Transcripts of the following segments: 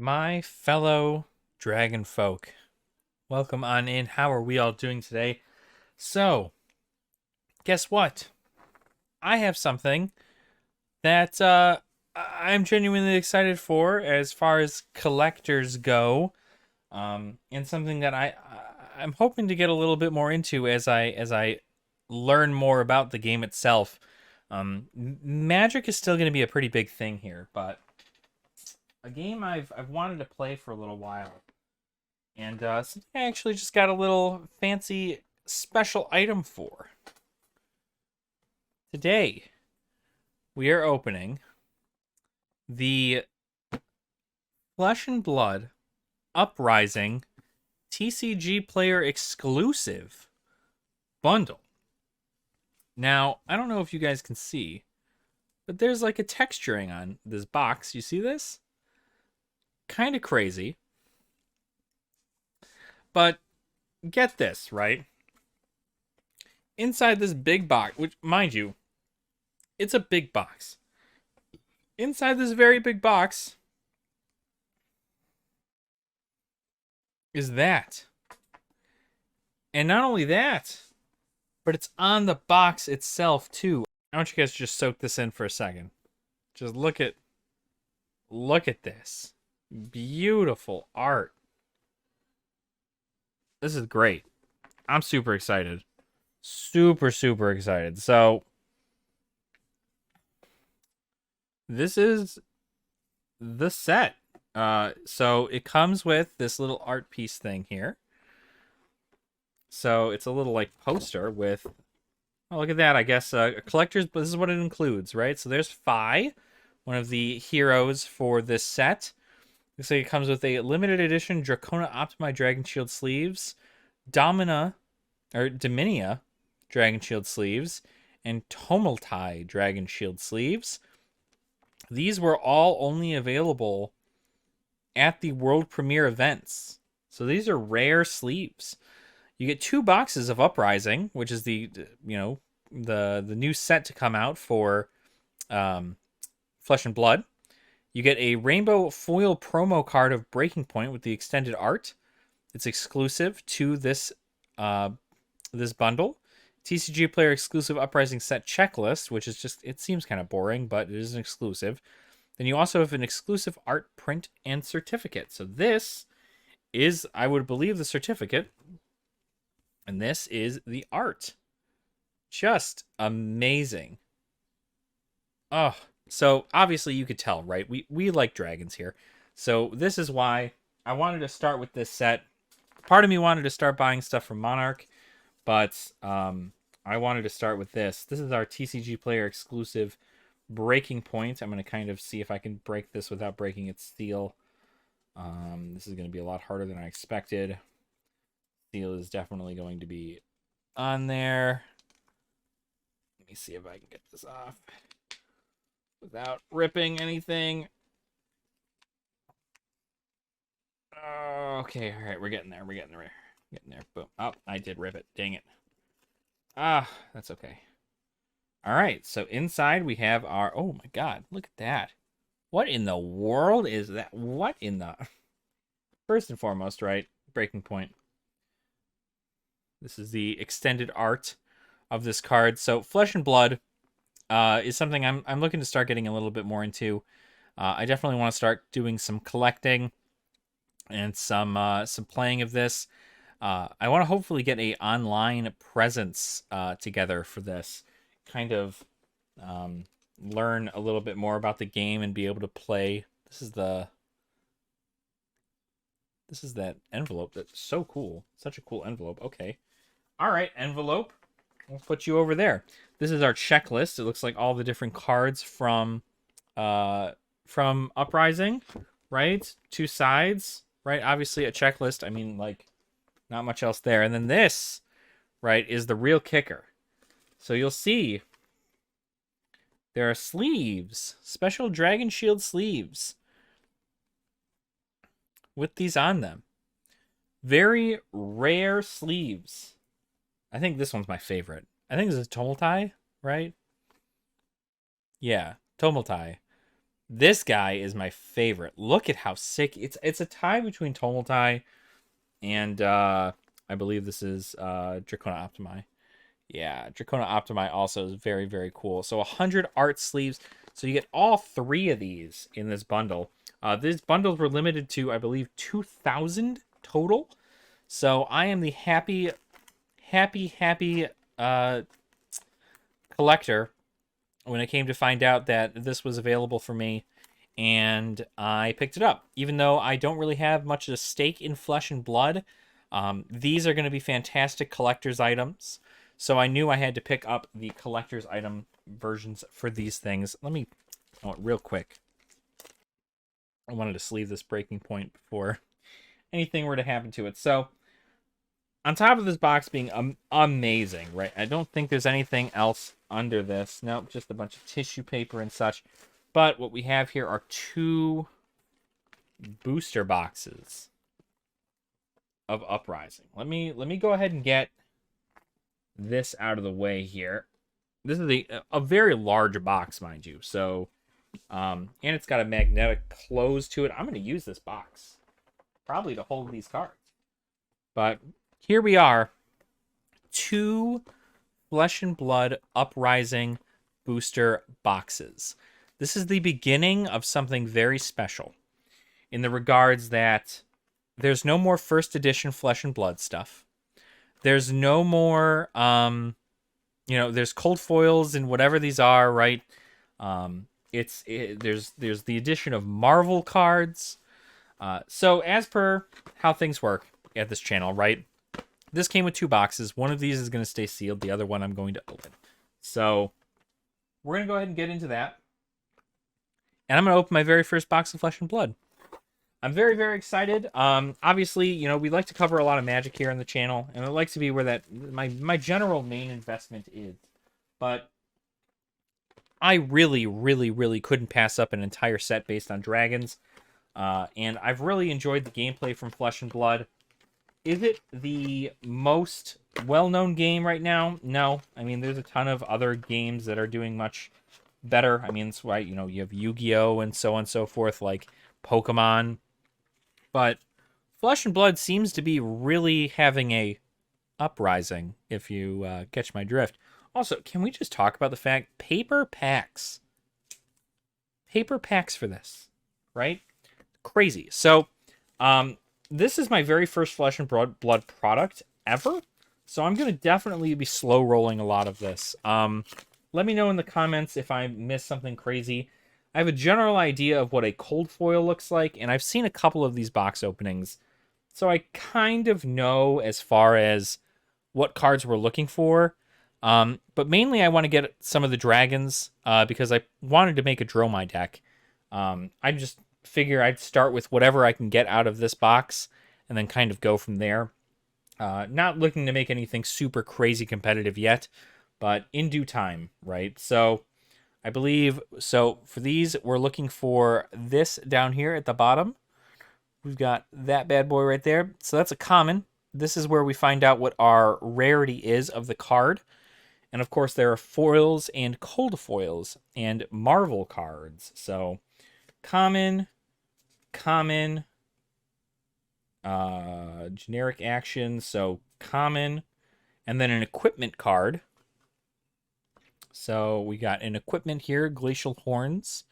My fellow dragon folk, welcome on in. How are we all doing today? So, guess what? I have something that I'm genuinely excited for as far as collectors go, and something that I'm hoping to get a little bit more into as I learn more about the game itself. Magic is still going to be a pretty big thing here, but a game I've wanted to play for a little while. And something I actually just got a little fancy special item for. Today, we are opening the Flesh and Blood Uprising TCGPlayer exclusive bundle. Now, I don't know if you guys can see, but there's like a texturing on this box. You see this? Kind of crazy. But get this, right? Inside this big box, which, mind you, it's a big box. Inside this very big box is that. And not only that, but it's on the box itself too. I want you guys to just soak this in for a second. Just look at this. Beautiful art. This is great. I'm super excited. Super excited. So this is the set. So it comes with this little art piece thing here. So it's a little like poster with, oh, look at that. I guess a collector's, but this is what it includes, right? So there's Phi, one of the heroes for this set. Looks like it comes with a limited edition Dracona Optimi Dragon Shield sleeves, Dominia Dragon Shield sleeves, and Tumulti Dragon Shield sleeves. These were all only available at the world premiere events. So these are rare sleeves. You get 2 boxes of Uprising, which is the new set to come out for Flesh and Blood. You get a rainbow foil promo card of Breaking Point with the extended art. It's exclusive to this bundle. TCGPlayer exclusive Uprising set checklist, which is just, it seems kind of boring, but it is an exclusive. Then you also have an exclusive art print and certificate. So this is, I would believe, the certificate. And this is the art. Just amazing. Oh, so obviously you could tell, right? We like dragons here. So this is why I wanted to start with this set. Part of me wanted to start buying stuff from Monarch, but I wanted to start with this. This is our TCGPlayer exclusive Breaking Point. I'm going to kind of see if I can break this without breaking its seal. This is going to be a lot harder than I expected. Seal is definitely going to be on there. Let me see if I can get this off without ripping anything. Okay, all right, we're getting there. We're getting there. Boom. Oh, I did rip it. Dang it. Ah, that's okay. All right, so inside we have our, oh my god, look at that. What in the world is that? What in the... First and foremost, right, Breaking Point. This is the extended art of this card. So Flesh and Blood is something I'm looking to start getting a little bit more into. I definitely want to start doing some collecting and some playing of this. I want to hopefully get a online presence together for this. Kind of learn a little bit more about the game and be able to play. This is that envelope. That's so cool. Such a cool envelope. Okay. All right, envelope. We'll put you over there. This is our checklist. It looks like all the different cards from Uprising, right? 2 sides, right? Obviously a checklist. I mean, like, not much else there. And then this, right, is the real kicker. So you'll see there are sleeves, special Dragon Shield sleeves with these on them. Very rare sleeves. I think this one's my favorite. I think this is Tumulti, right? Yeah, Tumulti. This guy is my favorite. Look at how sick. It's a tie between Tumultai and I believe this is Dracona Optimi. Yeah, Dracona Optimi also is very, very cool. So 100 art sleeves. So you get all 3 of these in this bundle. These bundles were limited to, I believe, 2,000 total. So I am the happy collector when it came to find out that this was available for me, and I picked it up. Even though I don't really have much of a stake in Flesh and Blood, these are going to be fantastic collector's items. So I knew I had to pick up the collector's item versions for these things. Let me, real quick. I wanted to sleeve this breaking point before anything were to happen to it. So, on top of this box being amazing, right? I don't think there's anything else under this. Nope, just a bunch of tissue paper and such. But what we have here are 2 booster boxes of Uprising. Let me go ahead and get this out of the way here. This is a very large box, mind you. So, and it's got a magnetic close to it. I'm going to use this box probably to hold these cards. But here we are, 2 Flesh and Blood Uprising booster boxes. This is the beginning of something very special in the regards that there's no more first edition Flesh and Blood stuff. There's no more, there's cold foils and whatever these are, right? There's the addition of Marvel cards. So as per how things work at this channel, right? This came with 2 boxes. One of these is going to stay sealed. The other one I'm going to open. So we're going to go ahead and get into that. And I'm going to open my very first box of Flesh and Blood. I'm very, very excited. Obviously, we like to cover a lot of Magic here on the channel, and it likes to be where that my general main investment is. But I really, really, really couldn't pass up an entire set based on dragons. And I've really enjoyed the gameplay from Flesh and Blood. Is it the most well-known game right now? No. I mean, there's a ton of other games that are doing much better. I mean, that's why, you have Yu-Gi-Oh! And so on and so forth, like Pokemon. But Flesh and Blood seems to be really having a uprising, if you catch my drift. Also, can we just talk about the fact, paper packs for this, right? Crazy. So, this is my very first Flesh and Blood product ever, so I'm going to definitely be slow rolling a lot of this. Let me know in the comments if I missed something crazy. I have a general idea of what a cold foil looks like, and I've seen a couple of these box openings, so I kind of know as far as what cards we're looking for. But mainly I want to get some of the dragons, because I wanted to make a Dromai deck. I just figure I'd start with whatever I can get out of this box, and then kind of go from there. Not looking to make anything super crazy competitive yet, but in due time, right? So I believe, so for these, we're looking for this down here at the bottom. We've got that bad boy right there. So that's a common. This is where we find out what our rarity is of the card. And of course, there are foils and cold foils and Marvel cards. So common, generic action. So common, and then an equipment card. So we got an equipment here, Glacial Horns.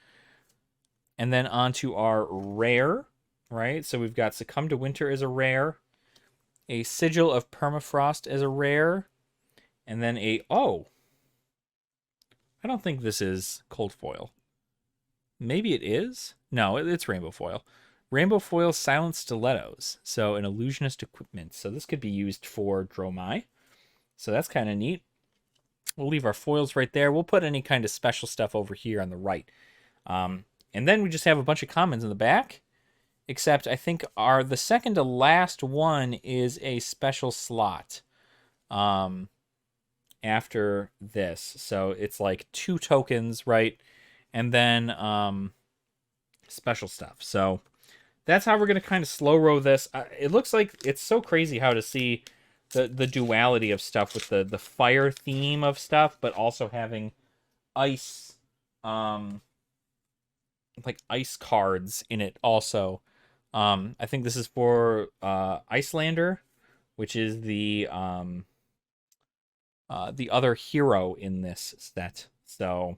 And then onto our rare, right? So we've got Succumb to Winter as a rare, a Sigil of Permafrost as a rare, and then I don't think this is cold foil. Maybe it is? No, it's rainbow foil. Rainbow foil Silent Stilettos. So an illusionist equipment. So this could be used for Dromai. So that's kind of neat. We'll leave our foils right there. We'll put any kind of special stuff over here on the right. And then we just have a bunch of commons in the back. Except I think the second to last one is a special slot. After this. So it's like 2 tokens, right? And then special stuff. So that's how we're going to kind of slow roll this. It looks like it's so crazy how to see the duality of stuff with the fire theme of stuff, but also having ice like ice cards in it also. I think this is for Icelander, which is the other hero in this set. So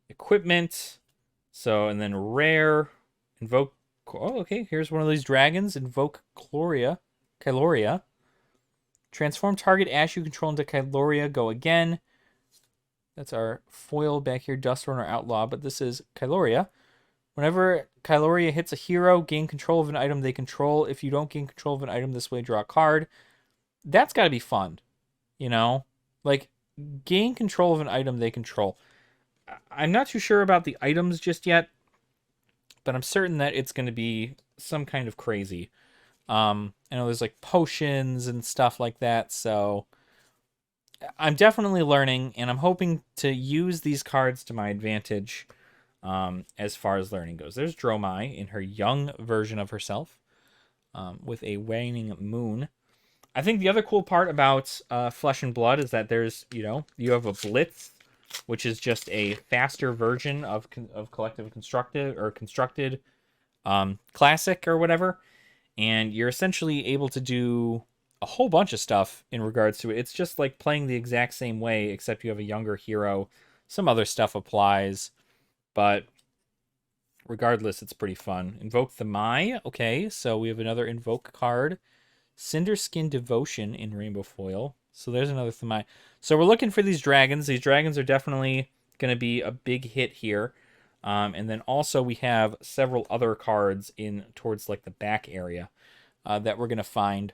equipment. So and then rare, invoke. Oh, okay. Here's one of these dragons. Invoke Kyloria. Transform target Ash you control into Kyloria. Go again. That's our foil back here, Dust Runner Outlaw. But this is Kyloria. Whenever Kyloria hits a hero, gain control of an item they control. If you don't gain control of an item this way, draw a card. That's got to be fun, you know? Like, gain control of an item they control. I'm not too sure about the items just yet, but I'm certain that it's going to be some kind of crazy. I know there's like potions and stuff like that, so I'm definitely learning, and I'm hoping to use these cards to my advantage as far as learning goes. There's Dromai in her young version of herself with a waning moon. I think the other cool part about Flesh and Blood is that there's, you have a Blitz, which is just a faster version of Collective Constructed or Constructed Classic or whatever. And you're essentially able to do a whole bunch of stuff in regards to it. It's just like playing the exact same way, except you have a younger hero. Some other stuff applies, but regardless, it's pretty fun. Invoke the Mai. Okay, so we have another Invoke card. Cinderskin Devotion in Rainbow Foil. So there's another Thamai. So we're looking for these dragons. These dragons are definitely going to be a big hit here. And then also we have several other cards in towards like the back area that we're going to find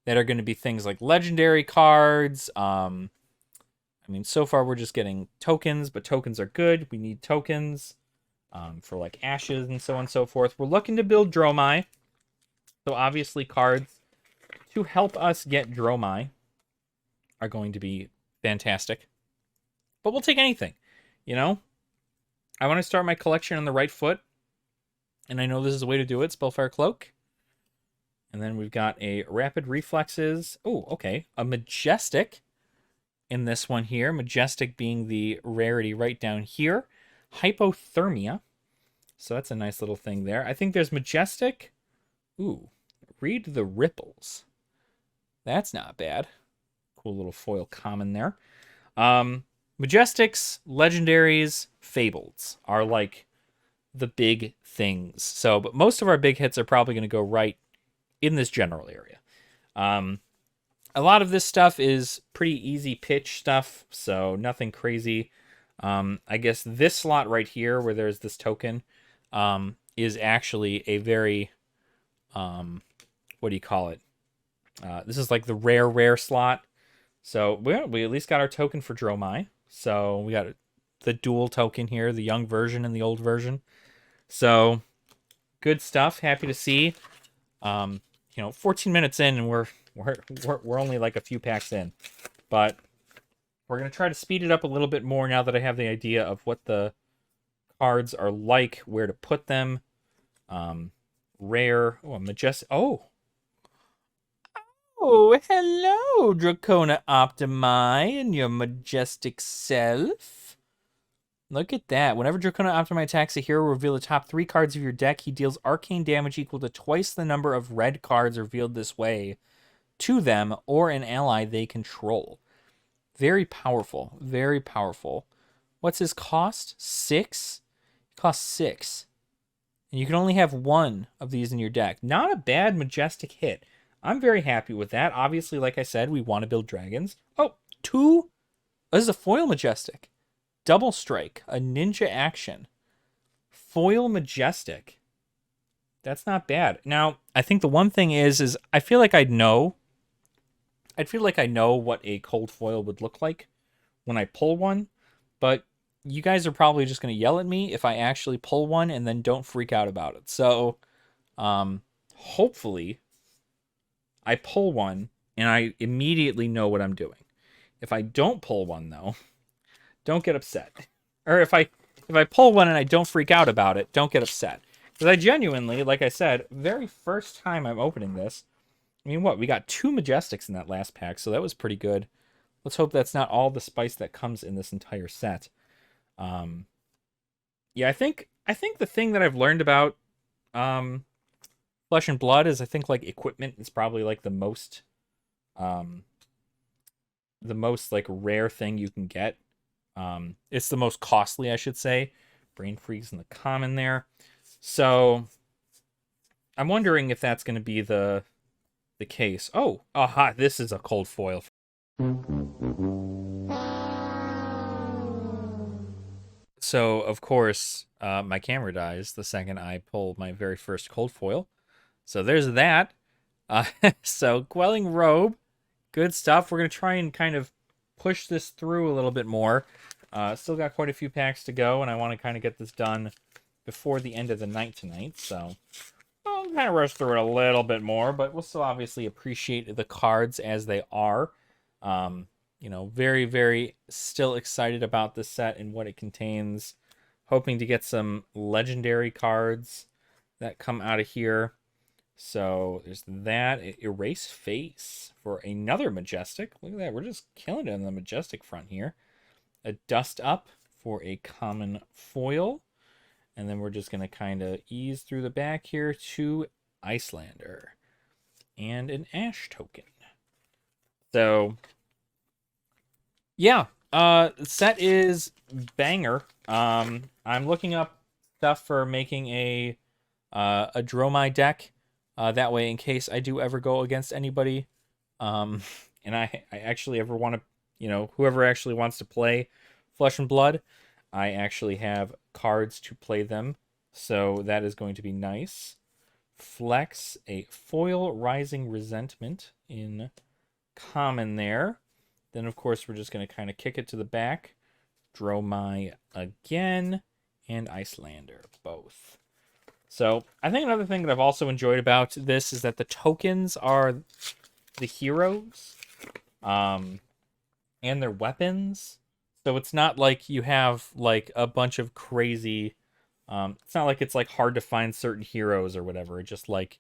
that are going to be things like legendary cards. I mean, so far we're just getting tokens, but tokens are good. We need tokens for like ashes and so on and so forth. We're looking to build Dromai. So obviously cards to help us get Dromai are going to be fantastic. But we'll take anything, you know? I want to start my collection on the right foot. And I know this is the way to do it. Spellfire Cloak. And then we've got a Rapid Reflexes. Oh, okay. A Majestic in this one here. Majestic being the rarity right down here. Hypothermia. So that's a nice little thing there. I think there's Majestic. Ooh, Read the Ripples. That's not bad. Cool little foil common there. Majestics, Legendaries, Fableds are like the big things. So, but most of our big hits are probably going to go right in this general area. A lot of this stuff is pretty easy pitch stuff, so nothing crazy. I guess this slot right here where there's this token is actually a very... what do you call it? This is like the rare slot. So we at least got our token for Dromai. So we got the dual token here, the young version and the old version. So good stuff. Happy to see. 14 minutes in and we're only like a few packs in. But we're going to try to speed it up a little bit more now that I have the idea of what the cards are like, where to put them. Rare. Oh, majestic. Oh, hello, Dracona Optimi and your majestic self. Look at that. Whenever Dracona Optimi attacks a hero, reveal the top 3 cards of your deck. He deals arcane damage equal to twice the number of red cards revealed this way to them or an ally they control. Very powerful. Very powerful. What's his cost? 6? It costs 6. And you can only have 1 of these in your deck. Not a bad majestic hit. I'm very happy with that. Obviously, like I said, we want to build dragons. Oh, 2? This is a foil majestic. Double strike. A ninja action. Foil majestic. That's not bad. Now, I think the one thing is I feel like I know what a cold foil would look like when I pull one, but you guys are probably just going to yell at me if I actually pull one and then don't freak out about it. So, hopefully I pull one and I immediately know what I'm doing. If I don't pull one though, don't get upset. Or if I pull one and I don't freak out about it, don't get upset. Because I genuinely, like I said, very first time I'm opening this, I mean, we got 2 Majestics in that last pack, so that was pretty good. Let's hope that's not all the spice that comes in this entire set. Yeah, I think the thing that I've learned about um Flesh and Blood is I think like equipment is probably like um the most like rare thing you can get. It's the most costly, I should say. Brain freeze in the common there. So I'm wondering if that's going to be the case. Oh, aha! This is a cold foil. So of course, my camera dies the second I pull my very first cold foil. So there's that. Uh, so Quelling Robe, good stuff. We're gonna try and kind of push this through a little bit more. Still got quite a few packs to go, and I want to kind of get this done before the end of the night tonight. So I'll kind of rush through it a little bit more, but we'll still obviously appreciate the cards as they are. Um, very, very still excited about this set and what it contains. Hoping to get some legendary cards that come out of here. So there's that. Erase Face for another Majestic. Look at that. We're just killing it on the Majestic front here. A Dust Up for a common foil. And then we're just going to kind of ease through the back here to Icelander. And an Ash token. So, yeah. Set is banger. I'm looking up stuff for making a Dromai deck. That way, in case I do ever go against anybody, and I actually ever want to, whoever actually wants to play Flesh and Blood, I actually have cards to play them. So that is going to be nice. Flex a foil Rising Resentment in common there. Then, of course, we're just going to kind of kick it to the back. Dromai again, and Icelander both. So I think another thing that I've also enjoyed about this is that the tokens are the heroes, and their weapons. So it's not like you have like a bunch of crazy. It's not like it's like hard to find certain heroes or whatever. It just like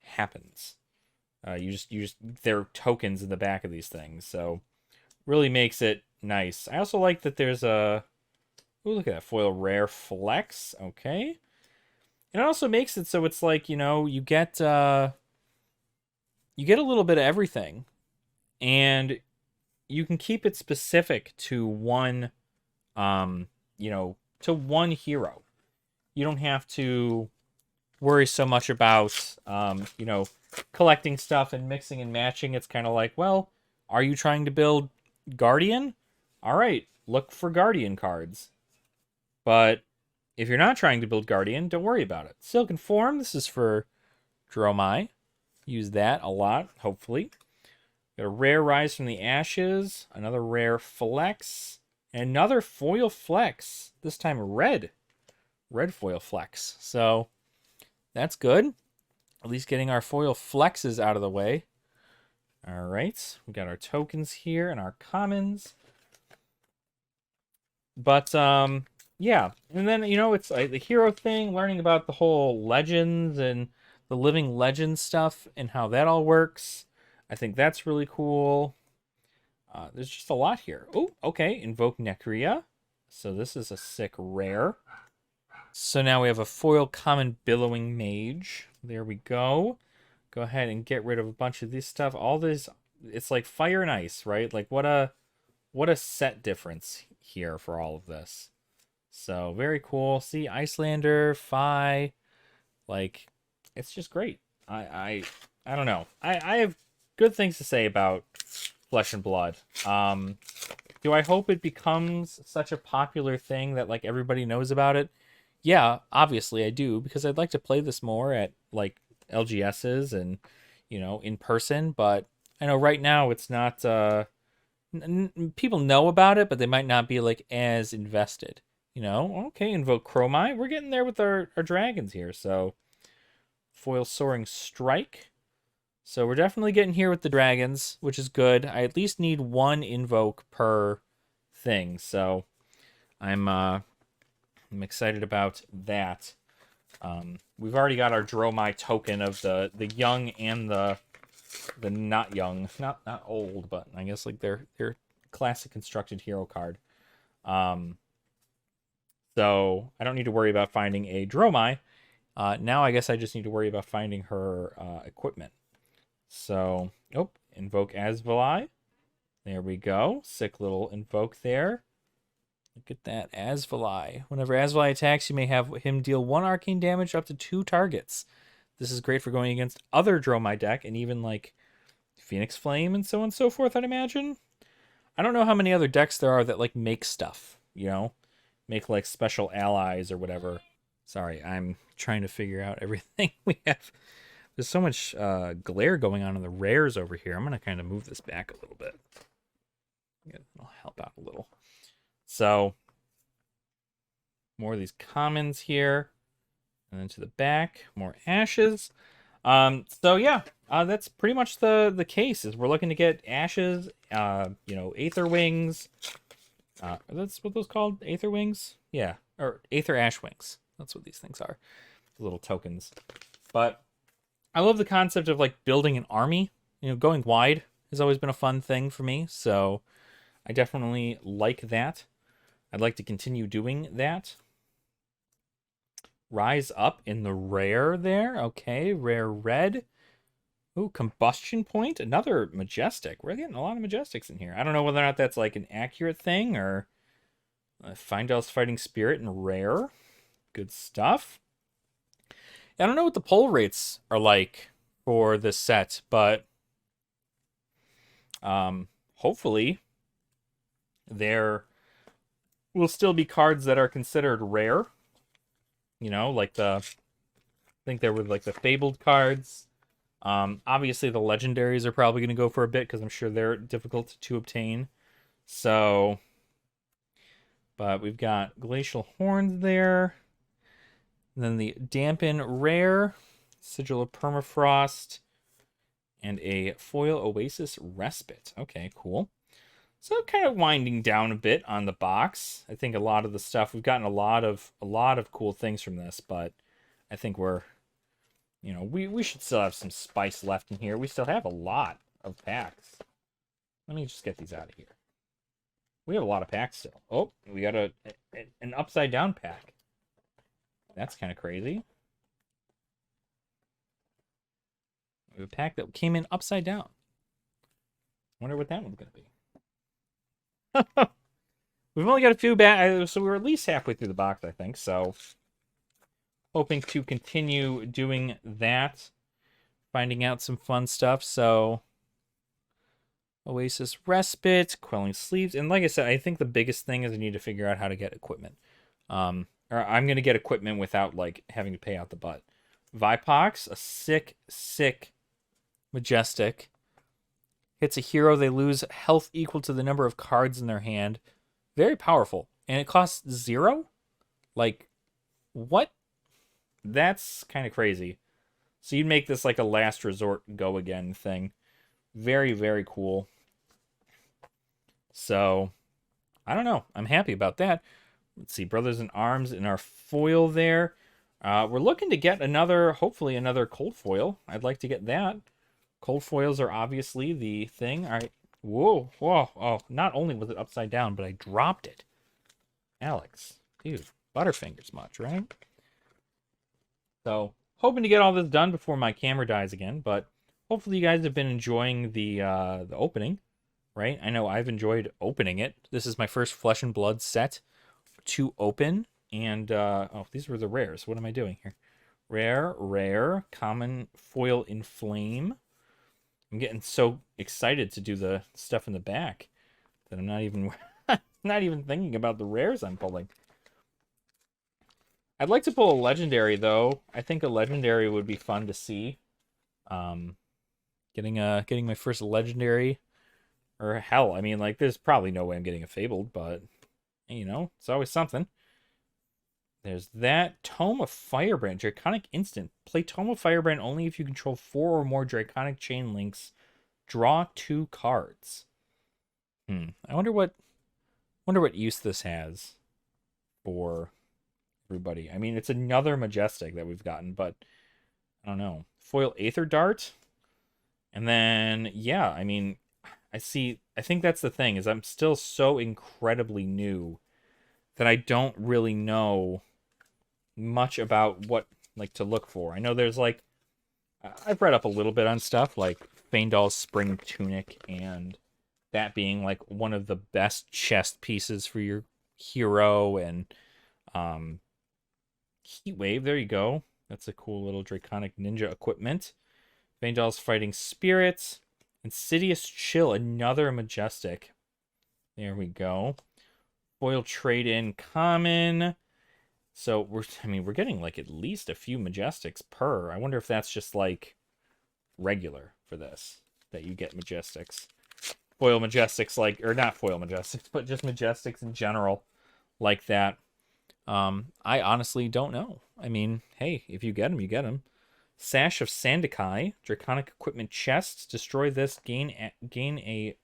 happens. You just they're tokens in the back of these things. So really makes it nice. I also like that there's a. Ooh, look at that foil rare flex. Okay. And it also makes it so it's like, you get a little bit of everything, and you can keep it specific to one to one hero. You don't have to worry so much about collecting stuff and mixing and matching. It's kind of like, well, are you trying to build Guardian? All right, look for Guardian cards. But if you're not trying to build Guardian, don't worry about it. Silken Form, this is for Dromai. Use that a lot, hopefully. Got a rare Rise from the Ashes, another rare Flex, and another foil Flex. This time red. Red foil Flex. So that's good. At least getting our foil Flexes out of the way. All right. We got our tokens here and our commons. But, yeah. And then, it's like the hero thing, learning about the whole legends and the living legend stuff and how that all works. I think that's really cool. There's just a lot here. Oh, okay. Invoke Necria. So this is a sick rare. So now we have a foil common Billowing Mage. There we go. Go ahead and get rid of a bunch of this stuff. All this, it's like fire and ice, right? Like what a set difference here for all of this. So very cool. See, Icelander, Phi, like it's just great. I don't know. I have good things to say about Flesh and Blood. Do I hope it becomes such a popular thing that like everybody knows about it? Yeah, obviously I do, because I'd like to play this more at like LGSs and in person, but I know right now it's not people know about it, but they might not be like as invested. Okay, invoke Chromai. We're getting there with our dragons here. So foil Soaring Strike. So we're definitely getting here with the dragons, which is good. I at least need one invoke per thing, so I'm excited about that. We've already got our Dromai token of the young and the not young, not old, but I guess like their classic constructed hero card. So I don't need to worry about finding a Dromai. Now I guess I just need to worry about finding her equipment. So, oh, invoke Asvali. There we go. Sick little invoke there. Look at that, Asvali. Whenever Asvali attacks, you may have him deal 1 arcane damage up to 2 targets. This is great for going against other Dromai deck and even like Phoenix Flame and so on and so forth, I'd imagine. I don't know how many other decks there are that like make stuff, you know? Make like special allies or whatever. Sorry, I'm trying to figure out everything we have. There's so much glare going on in the rares over here. I'm going to kind of move this back a little bit. I'll help out a little. So, more of these commons here. And then to the back, more ashes. So yeah, that's pretty much the case. Is we're looking to get ashes, Aether Wings. That's what those called? Aether Wings? Yeah, or Aether Ash Wings. That's what these things are. Little tokens. But I love the concept of like building an army. Going wide has always been a fun thing for me. So I definitely like that. I'd like to continue doing that. Rise up in the rare there. Okay, rare red. Ooh, Combustion Point. Another Majestic. We're getting a lot of Majestics in here. I don't know whether or not that's like an accurate thing or Findell's Fighting Spirit and rare. Good stuff. I don't know what the pull rates are like for this set, but hopefully there will still be cards that are considered rare. Like I think there were like the Fabled cards. Obviously the legendaries are probably going to go for a bit because I'm sure they're difficult to obtain. So, but we've got Glacial Horns there. And then the Dampen Rare, Sigil of Permafrost, and a Foil Oasis Respite. Okay, cool. So kind of winding down a bit on the box. I think a lot of the stuff, we've gotten a lot of cool things from this, but I think we're, we should still have some spice left in here. We still have a lot of packs. Let me just get these out of here. We have a lot of packs still. Oh, we got an upside down pack. That's kind of crazy. We have a pack that came in upside down. Wonder what that one's going to be. We've only got a few back, so we're at least halfway through the box, I think. So, hoping to continue doing that, finding out some fun stuff. So, Oasis Respite, Quelling Sleeves, and like I said, I think the biggest thing is I need to figure out how to get equipment. Or I'm gonna get equipment without like having to pay out the butt. Vipox, a sick Majestic. Hits a hero, they lose health equal to the number of cards in their hand. Very powerful. And it costs 0? Like, what? That's kind of crazy. So you'd make this like a last resort go again thing. Very, very cool. So, I don't know. I'm happy about that. Let's see, Brothers in Arms in our foil there. We're looking to get hopefully another cold foil. I'd like to get that. Cold foils are obviously the thing. All right. Whoa. Oh, not only was it upside down, but I dropped it. Alex. Dude, Butterfingers much, right? So, hoping to get all this done before my camera dies again, but hopefully you guys have been enjoying the opening, right? I know I've enjoyed opening it. This is my first Flesh and Blood set to open, and these were the rares. What am I doing here? Rare, common, foil in flame. I'm getting so excited to do the stuff in the back that I'm not even not even thinking about the rares I'm pulling. I'd like to pull a legendary though. I think a legendary would be fun to see. Getting my first legendary, or hell, I mean, like, there's probably no way I'm getting a Fabled, but it's always something. There's that. Tome of Firebrand, Draconic Instant. Play Tome of Firebrand only if you control 4 or more Draconic Chain Links. Draw 2 cards. I wonder what use this has for everybody. I mean, it's another Majestic that we've gotten, but I don't know. Foil Aether Dart. And then, yeah, I mean, I think that's the thing, is I'm still so incredibly new that I don't really know much about what like to look for. I know there's like I've read up a little bit on stuff like Feindal's Spring Tunic, and that being like one of the best chest pieces for your hero, and um Heat Wave, there you go. That's a cool little Draconic Ninja equipment. Feindal's Fighting Spirits. Insidious Chill, another Majestic. There we go. Foil Trade-In Common. So we're getting like at least a few Majestics per. I wonder if that's just like regular for this, that you get Majestics. Foil Majestics like, or not Foil Majestics, but just Majestics in general like that. I honestly don't know. I mean, hey, if you get them, you get them. Sash of Sandakai, Draconic Equipment Chest. Destroy this. Gain a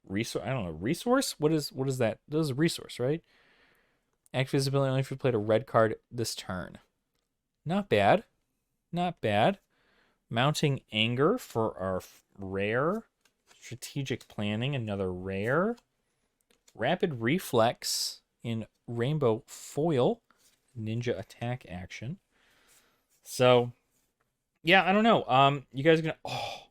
resource. I don't know. Resource? What is that? That is a resource, right? Act visibility only if you played a red card this turn. Not bad. Not bad. Mounting Anger for our rare. Strategic Planning, another rare. Rapid Reflex in Rainbow Foil. Ninja Attack action. So, yeah, I don't know. You guys are gonna. Oh.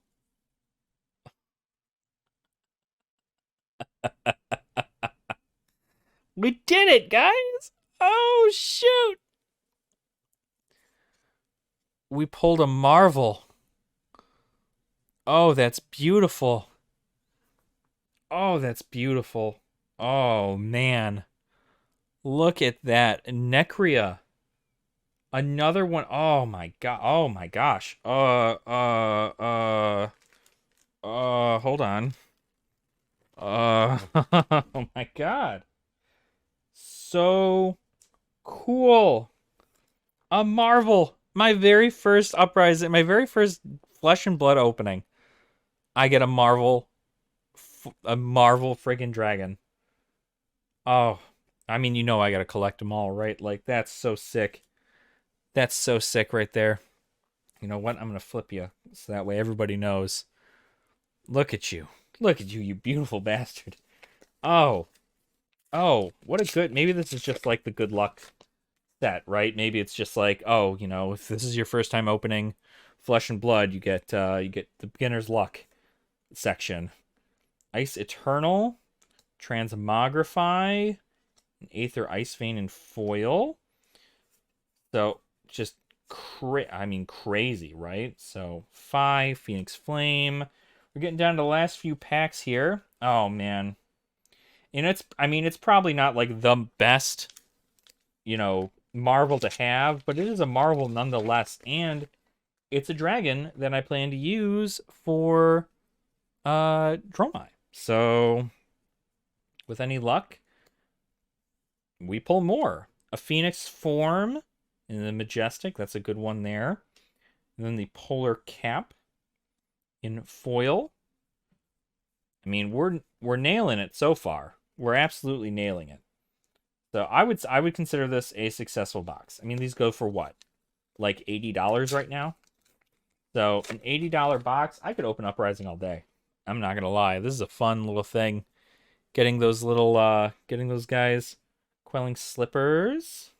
We did it, guys! Oh, shoot! We pulled a Marvel. Oh, that's beautiful. Oh, that's beautiful. Oh, man. Look at that. Necria. Another one. Oh, my God. Oh, my gosh. Hold on. Oh, my God. So cool. A Marvel. My very first Uprising, my very first Flesh and Blood opening. I get a Marvel friggin' dragon. Oh, I mean, you know I gotta collect them all, right? Like, that's so sick. That's so sick right there. You know what? I'm gonna flip you so that way everybody knows. Look at you. Look at you, you beautiful bastard. Oh. Oh, what a good... Maybe this is just like the good luck set, right? Maybe it's just like, oh, you know, if this is your first time opening Flesh and Blood, you get the beginner's luck section. Ice Eternal, Transmogrify, Aether Ice Vein, and Foil. So just crazy, right? So 5 Phoenix Flame. We're getting down to the last few packs here. Oh man. And it's probably not like the best, Marvel to have, but it is a Marvel nonetheless, and it's a dragon that I plan to use for Dromai. So with any luck, we pull more. A Phoenix Form in the Majestic, that's a good one there. And then the Polar Cap in foil. I mean, we're nailing it so far. We're absolutely nailing it. So I would consider this a successful box. I mean, these go for what? Like $80 right now? So an $80 box, I could open Uprising all day. I'm not gonna lie. This is a fun little thing. Getting those guys. Quelling Slippers.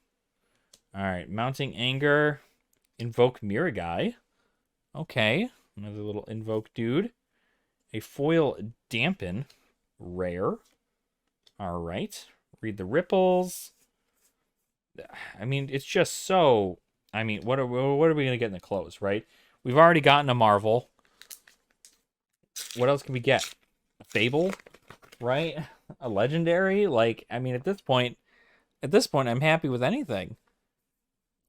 Alright, Mounting Anger. Invoke Miragai. Okay. Another little invoke dude. A foil Dampen. Rare. Alright. Read the Ripples. I mean, it's just so... I mean, what are we going to get in the close, right? We've already gotten a Marvel. What else can we get? A Fable, right? A Legendary? Like, I mean, at this point, I'm happy with anything.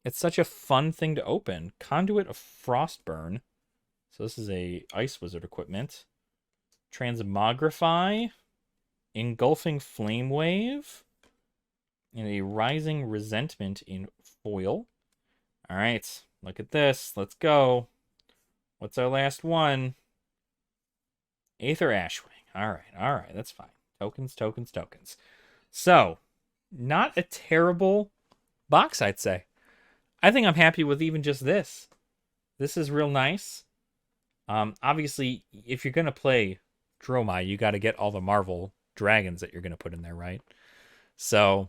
It's such a fun thing to open. Conduit of Frostburn. So this is a Ice Wizard equipment. Transmogrify. Engulfing Flame Wave. And a Rising Resentment in foil. All right, look at this. Let's go. What's our last one? Aether Ashwing. All right, that's fine. Tokens. So, not a terrible box, I'd say. I think I'm happy with even just this. This is real nice. Obviously, if you're going to play Dromai, you got to get all the Marvel dragons that you're going to put in there, right? So,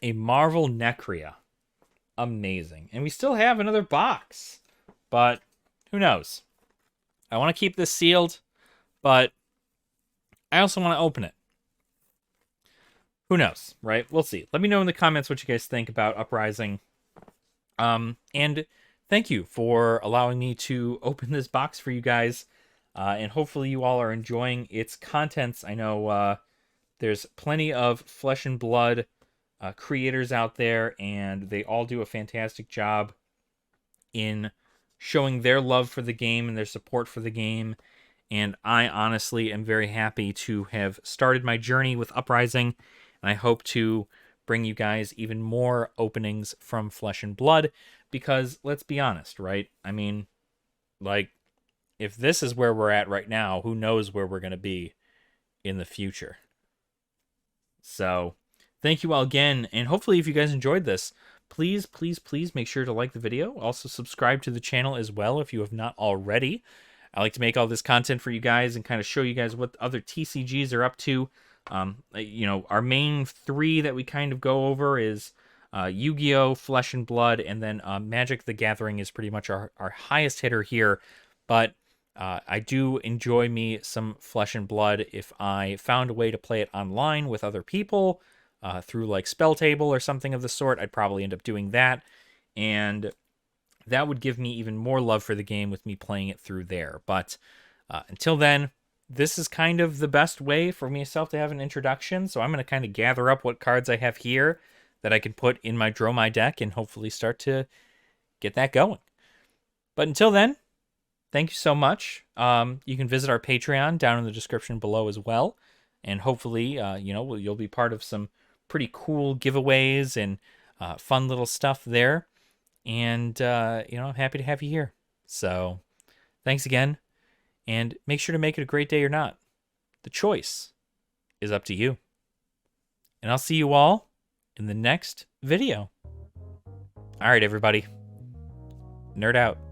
A Marvel Necria. Amazing. And we still have another box. But who knows? I want to keep this sealed, but I also want to open it. Who knows, right? We'll see. Let me know in the comments what you guys think about Uprising. And thank you for allowing me to open this box for you guys. And hopefully you all are enjoying its contents. I know there's plenty of Flesh and Blood creators out there, and they all do a fantastic job in showing their love for the game and their support for the game. And I honestly am very happy to have started my journey with Uprising, and I hope to bring you guys even more openings from Flesh and Blood, because let's be honest, right? I mean, like, if this is where we're at right now, who knows where we're going to be in the future. So, thank you all again, and hopefully if you guys enjoyed this, please, please, please make sure to like the video. Also, subscribe to the channel as well if you have not already. I like to make all this content for you guys and kind of show you guys what other TCGs are up to. Our main three that we kind of go over is Yu-Gi-Oh!, Flesh and Blood, and then Magic the Gathering is pretty much our highest hitter here. But I do enjoy me some Flesh and Blood if I found a way to play it online with other people through like Spell Table or something of the sort. I'd probably end up doing that. And that would give me even more love for the game with me playing it through there. But until then, this is kind of the best way for myself to have an introduction. So I'm going to kind of gather up what cards I have here that I can put in my Dromai deck and hopefully start to get that going. But until then, thank you so much. You can visit our Patreon down in the description below as well. And hopefully, you'll be part of some pretty cool giveaways and fun little stuff there. And, I'm happy to have you here. So, thanks again. And make sure to make it a great day or not. The choice is up to you. And I'll see you all in the next video. All right, everybody. Nerd out.